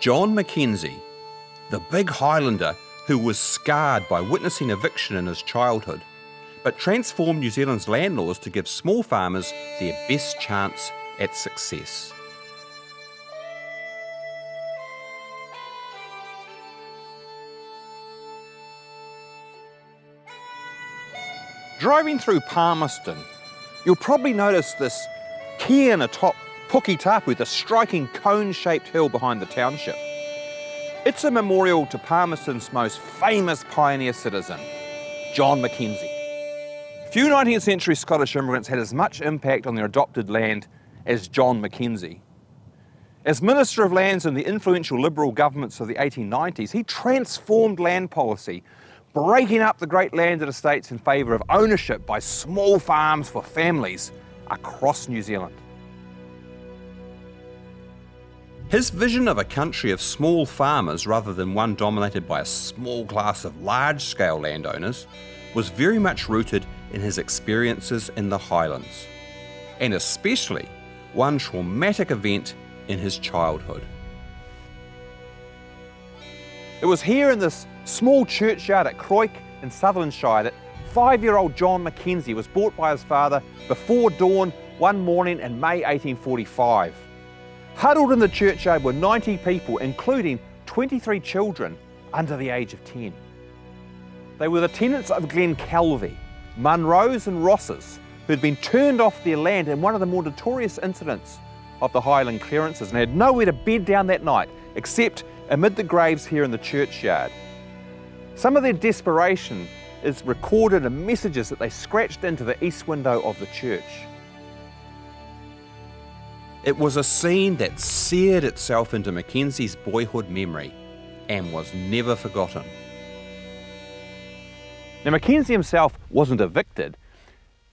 John McKenzie, the big Highlander who was scarred by witnessing eviction in his childhood, but transformed New Zealand's land laws to give small farmers their best chance at success. Driving through Palmerston, you'll probably notice this cairn atop Puketapu, the striking cone-shaped hill behind the township. It's a memorial to Palmerston's most famous pioneer citizen, John McKenzie. Few 19th century Scottish immigrants had as much impact on their adopted land as John McKenzie. As Minister of Lands in the influential Liberal governments of the 1890s, he transformed land policy, breaking up the great landed estates in favour of ownership by small farms for families across New Zealand. His vision of a country of small farmers rather than one dominated by a small class of large-scale landowners was very much rooted in his experiences in the Highlands, and especially one traumatic event in his childhood. It was here in this small churchyard at Croik in Sutherlandshire that 5-year-old John McKenzie was brought by his father before dawn one morning in May 1845. Huddled in the churchyard were 90 people, including 23 children under the age of 10. They were the tenants of Glen Calvi, Munros and Rosses, who had been turned off their land in one of the more notorious incidents of the Highland clearances and had nowhere to bed down that night except amid the graves here in the churchyard. Some of their desperation is recorded in messages that they scratched into the east window of the church. It was a scene that seared itself into Mackenzie's boyhood memory and was never forgotten. Now, Mackenzie himself wasn't evicted.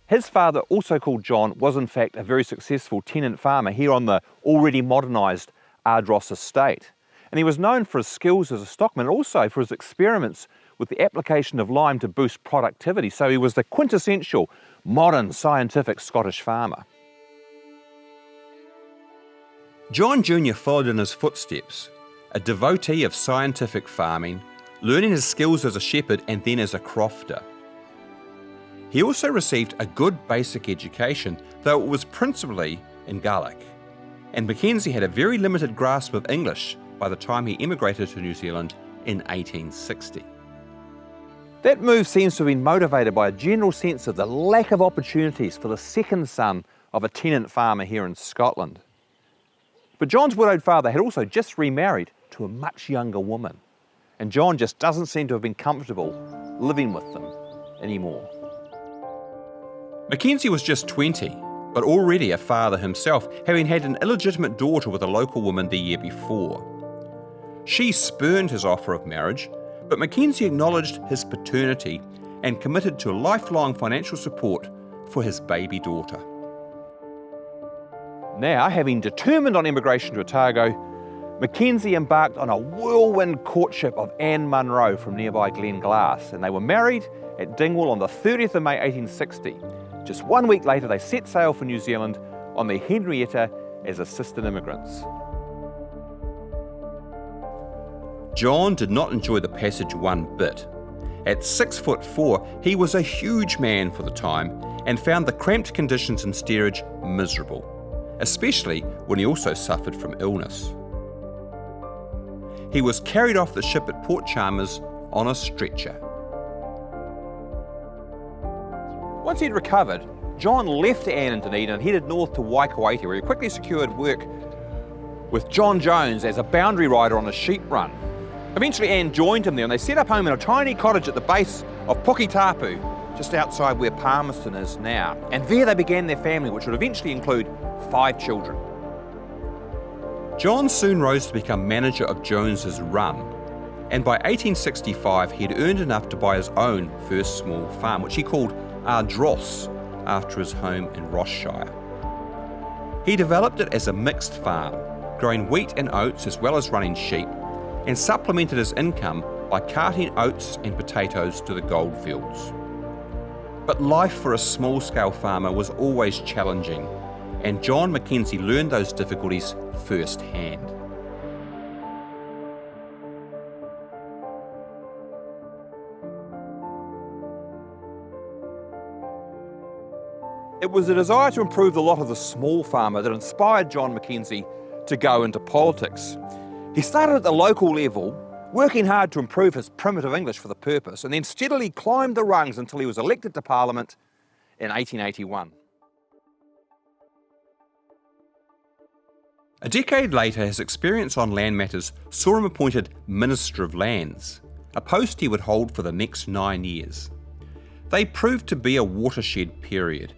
His father, also called John, was in fact a very successful tenant farmer here on the already modernised Ardross estate. And he was known for his skills as a stockman, also for his experiments with the application of lime to boost productivity. So he was the quintessential modern scientific Scottish farmer. John Jr. followed in his footsteps, a devotee of scientific farming, learning his skills as a shepherd and then as a crofter. He also received a good basic education, though it was principally in Gaelic, and Mackenzie had a very limited grasp of English by the time he emigrated to New Zealand in 1860. That move seems to have been motivated by a general sense of the lack of opportunities for the second son of a tenant farmer here in Scotland. But John's widowed father had also just remarried to a much younger woman, and John just doesn't seem to have been comfortable living with them anymore. Mackenzie was just 20, but already a father himself, having had an illegitimate daughter with a local woman the year before. She spurned his offer of marriage, but Mackenzie acknowledged his paternity and committed to lifelong financial support for his baby daughter. Now, having determined on emigration to Otago, Mackenzie embarked on a whirlwind courtship of Anne Munro from nearby Glenglass, and they were married at Dingwall on the 30th of May 1860. Just 1 week later, they set sail for New Zealand on the Henrietta as assistant immigrants. John did not enjoy the passage one bit. At 6'4", he was a huge man for the time and found the cramped conditions in steerage miserable, especially when he also suffered from illness. He was carried off the ship at Port Chalmers on a stretcher. Once he'd recovered, John left Anne in Dunedin and headed north to Waikouaiti, where he quickly secured work with John Jones as a boundary rider on a sheep run. Eventually Anne joined him there and they set up home in a tiny cottage at the base of Puketapu, just outside where Palmerston is now. And there they began their family, which would eventually include 5 children. John soon rose to become manager of Jones's Run, and by 1865 he had earned enough to buy his own first small farm, which he called Ardross, after his home in Ross-shire. He developed it as a mixed farm, growing wheat and oats as well as running sheep, and supplemented his income by carting oats and potatoes to the goldfields. But life for a small-scale farmer was always challenging, and John Mackenzie learned those difficulties firsthand. It was a desire to improve the lot of the small farmer that inspired John McKenzie to go into politics. He started at the local level, working hard to improve his primitive English for the purpose, and then steadily climbed the rungs until he was elected to Parliament in 1881. A decade later, his experience on land matters saw him appointed Minister of Lands, a post he would hold for the next 9 years. They proved to be a watershed period.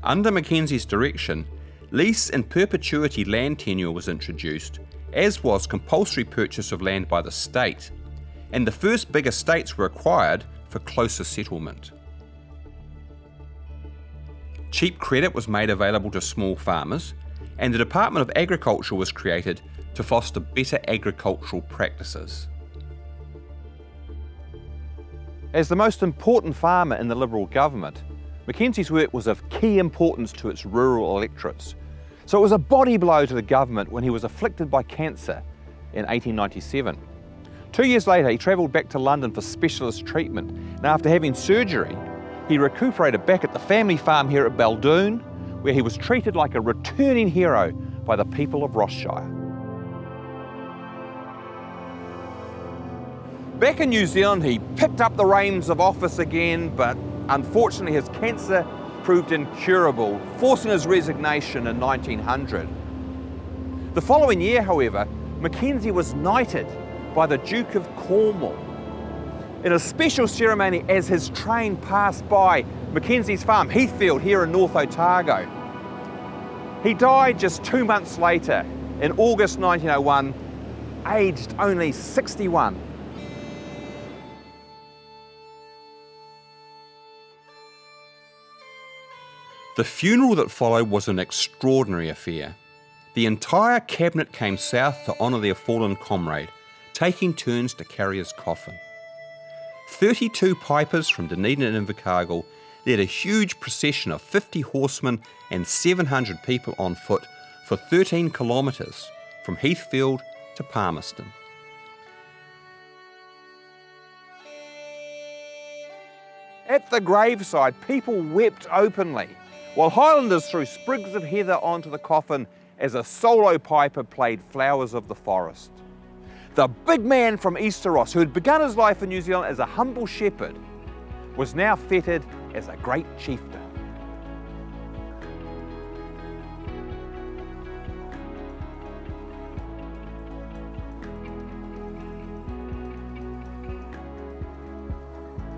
Under Mackenzie's direction, lease in perpetuity land tenure was introduced, as was compulsory purchase of land by the state, and the first big estates were acquired for closer settlement. Cheap credit was made available to small farmers, and the Department of Agriculture was created to foster better agricultural practices. As the most important farmer in the Liberal government, Mackenzie's work was of key importance to its rural electorates. So it was a body blow to the government when he was afflicted by cancer in 1897. 2 years later, he travelled back to London for specialist treatment, and after having surgery, he recuperated back at the family farm here at Baldoon, where he was treated like a returning hero by the people of Ross-shire. Back in New Zealand, he picked up the reins of office again, but unfortunately his cancer proved incurable, forcing his resignation in 1900. The following year, however, Mackenzie was knighted by the Duke of Cornwall. In a special ceremony as his train passed by Mackenzie's farm, Heathfield, here in North Otago. He died just 2 months later, in August 1901, aged only 61. The funeral that followed was an extraordinary affair. The entire cabinet came south to honour their fallen comrade, taking turns to carry his coffin. 32 pipers from Dunedin and Invercargill led a huge procession of 50 horsemen and 700 people on foot for 13 kilometres from Heathfield to Palmerston. At the graveside, people wept openly, while Highlanders threw sprigs of heather onto the coffin as a solo piper played Flowers of the Forest. The big man from Easteros, who had begun his life in New Zealand as a humble shepherd, was now feted as a great chieftain.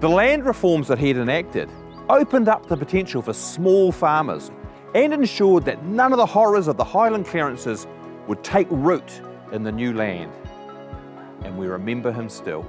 The land reforms that he'd enacted opened up the potential for small farmers and ensured that none of the horrors of the Highland clearances would take root in the new land. And we remember him still.